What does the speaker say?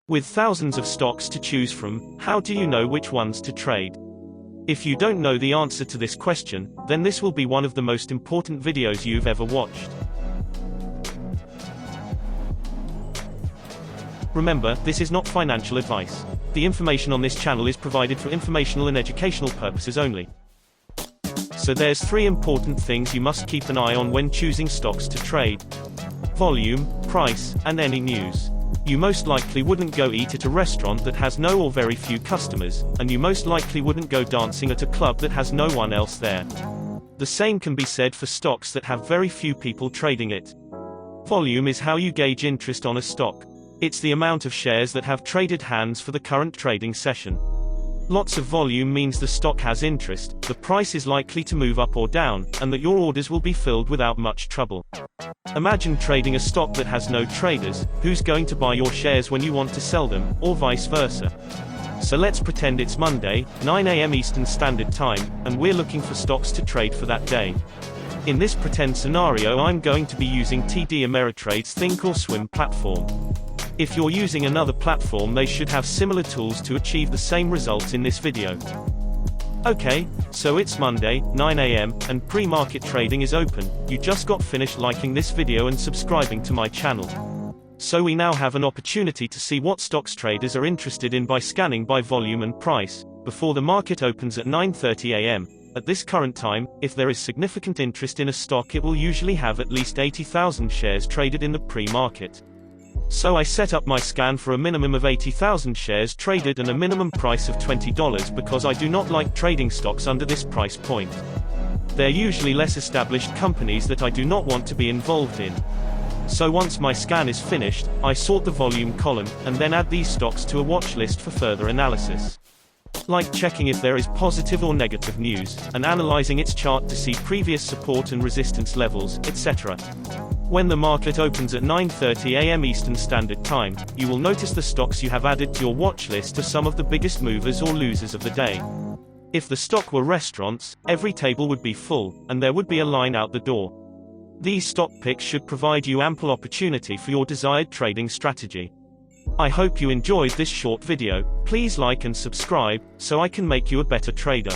With thousands of stocks to choose from, how do you know which ones to trade? If you don't know the answer to this question, then this will be one of the most important videos you've ever watched. Remember, this is not financial advice. The information on this channel is provided for informational and educational purposes only. So there's 3 important things you must keep an eye on when choosing stocks to trade: volume, price, and any news. You most likely wouldn't go eat at a restaurant that has no or very few customers, and you most likely wouldn't go dancing at a club that has no one else there. The same can be said for stocks that have very few people trading it. Volume is how you gauge interest on a stock. It's the amount of shares that have traded hands for the current trading session. Lots of volume means the stock has interest, the price is likely to move up or down, and that your orders will be filled without much trouble. Imagine trading a stock that has no traders. Who's going to buy your shares when you want to sell them, or vice versa? So let's pretend it's Monday, 9 a.m. Eastern Standard Time, and we're looking for stocks to trade for that day. In this pretend scenario, I'm going to be using TD Ameritrade's Thinkorswim platform. If you're using another platform, they should have similar tools to achieve the same results in this video. Okay, so it's Monday, 9 a.m., and pre-market trading is open. You just got finished liking this video and subscribing to my channel. So we now have an opportunity to see what stocks traders are interested in by scanning by volume and price, before the market opens at 9:30 a.m. At this current time, if there is significant interest in a stock, it will usually have at least 80,000 shares traded in the pre-market. So I set up my scan for a minimum of 80,000 shares traded and a minimum price of $20 because I do not like trading stocks under this price point. They're usually less established companies that I do not want to be involved in. So once my scan is finished, I sort the volume column, and then add these stocks to a watch list for further analysis. Like checking if there is positive or negative news, and analyzing its chart to see previous support and resistance levels, etc. When the market opens at 9:30 a.m. Eastern Standard Time, you will notice the stocks you have added to your watch list are some of the biggest movers or losers of the day. If the stock were restaurants, every table would be full, and there would be a line out the door. These stock picks should provide you ample opportunity for your desired trading strategy. I hope you enjoyed this short video. Please like and subscribe, so I can make you a better trader.